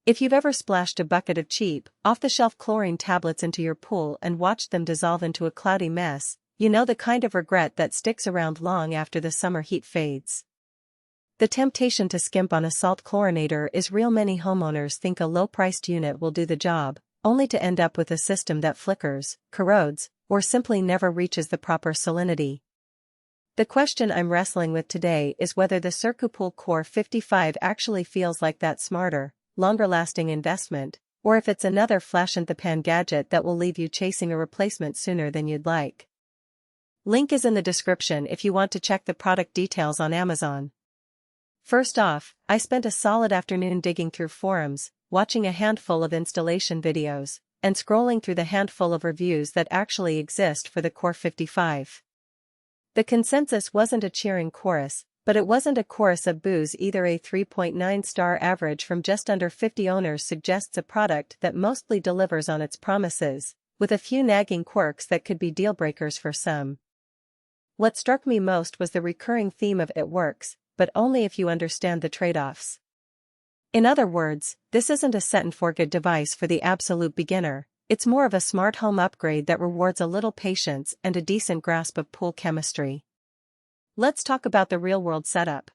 If you've ever splashed a bucket of cheap, off-the-shelf chlorine tablets into your pool and watched them dissolve into a cloudy mess, you know the kind of regret that sticks around long after the summer heat fades. The temptation to skimp on a salt chlorinator is real. Many homeowners think a low-priced unit will do the job, only to end up with a system that flickers, corrodes, or simply never reaches the proper salinity. The question I'm wrestling with today is whether the CircuPool CORE55 actually feels like that smarter, longer-lasting investment, or if it's another flash-in-the-pan gadget that will leave you chasing a replacement sooner than you'd like. Link is in the description if you want to check the product details on Amazon. First off, I spent a solid afternoon digging through forums, watching a handful of installation videos, and scrolling through the handful of reviews that actually exist for the CORE55. The consensus wasn't a cheering chorus, but it wasn't a chorus of boos either. A 3.9-star average from just under 50 owners suggests a product that mostly delivers on its promises, with a few nagging quirks that could be deal-breakers for some. What struck me most was the recurring theme of "it works, but only if you understand the trade-offs." In other words, this isn't a set-and-forget device for the absolute beginner. It's more of a smart home upgrade that rewards a little patience and a decent grasp of pool chemistry. Let's talk about the real-world setup.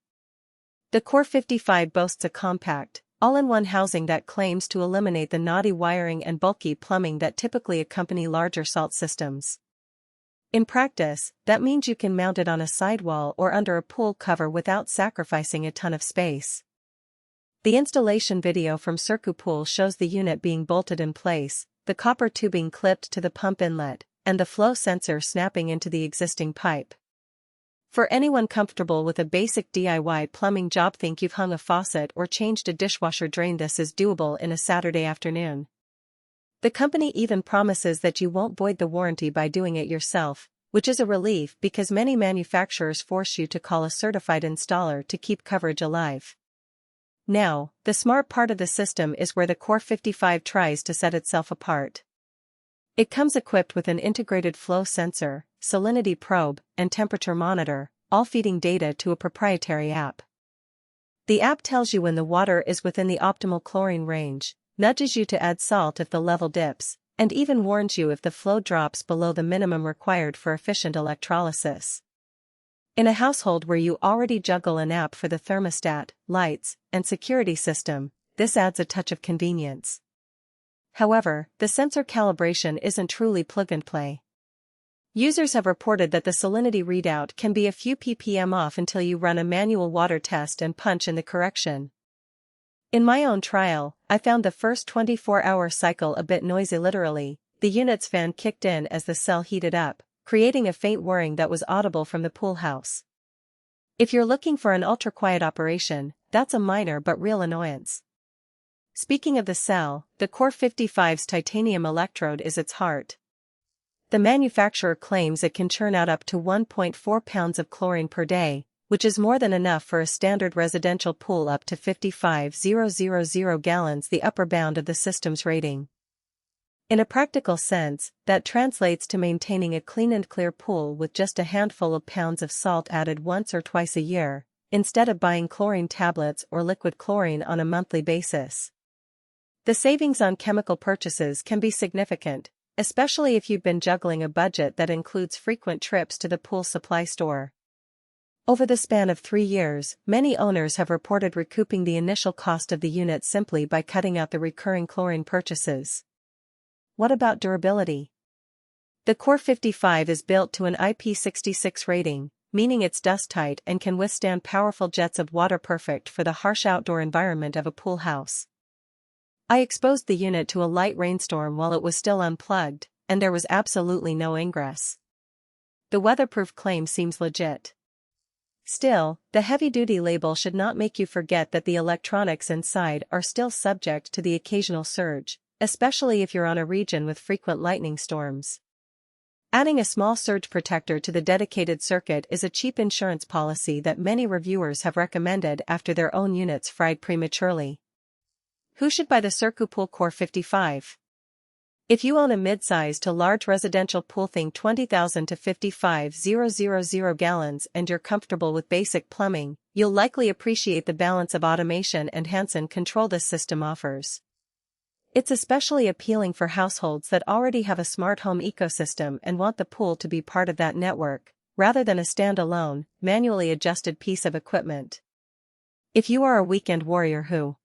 The CORE55 boasts a compact, all-in-one housing that claims to eliminate the knotty wiring and bulky plumbing that typically accompany larger salt systems. In practice, that means you can mount it on a sidewall or under a pool cover without sacrificing a ton of space. The installation video from CircuPool shows the unit being bolted in place, the copper tubing clipped to the pump inlet, and the flow sensor snapping into the existing pipe. For anyone comfortable with a basic DIY plumbing job, think you've hung a faucet or changed a dishwasher drain, this is doable in a Saturday afternoon. The company even promises that you won't void the warranty by doing it yourself, which is a relief because many manufacturers force you to call a certified installer to keep coverage alive. Now, the smart part of the system is where the CORE55 tries to set itself apart. It comes equipped with an integrated flow sensor, salinity probe, and temperature monitor, all feeding data to a proprietary app. The app tells you when the water is within the optimal chlorine range, nudges you to add salt if the level dips, and even warns you if the flow drops below the minimum required for efficient electrolysis. In a household where you already juggle an app for the thermostat, lights, and security system, this adds a touch of convenience. However, the sensor calibration isn't truly plug-and-play. Users have reported that the salinity readout can be a few ppm off until you run a manual water test and punch in the correction. In my own trial, I found the first 24-hour cycle a bit noisy. Literally, the unit's fan kicked in as the cell heated up, creating a faint whirring that was audible from the pool house. If you're looking for an ultra-quiet operation, that's a minor but real annoyance. Speaking of the cell, the CORE55's titanium electrode is its heart. The manufacturer claims it can churn out up to 1.4 pounds of chlorine per day, which is more than enough for a standard residential pool up to 55,000 gallons, the upper bound of the system's rating. In a practical sense, that translates to maintaining a clean and clear pool with just a handful of pounds of salt added once or twice a year, instead of buying chlorine tablets or liquid chlorine on a monthly basis. The savings on chemical purchases can be significant, especially if you've been juggling a budget that includes frequent trips to the pool supply store. Over the span of 3 years, many owners have reported recouping the initial cost of the unit simply by cutting out the recurring chlorine purchases. What about durability? The CORE55 is built to an IP66 rating, meaning it's dust-tight and can withstand powerful jets of water, perfect for the harsh outdoor environment of a pool house. I exposed the unit to a light rainstorm while it was still unplugged, and there was absolutely no ingress. The weatherproof claim seems legit. Still, the heavy-duty label should not make you forget that the electronics inside are still subject to the occasional surge, especially if you're on a region with frequent lightning storms. Adding a small surge protector to the dedicated circuit is a cheap insurance policy that many reviewers have recommended after their own units fried prematurely. Who should buy the CircuPool CORE55? If you own a mid-size to large residential pool think 20,000 to 55,000 gallons and you're comfortable with basic plumbing, you'll likely appreciate the balance of automation and Hansen control this system offers. It's especially appealing for households that already have a smart home ecosystem and want the pool to be part of that network, rather than a standalone, manually adjusted piece of equipment. If you are a weekend warrior who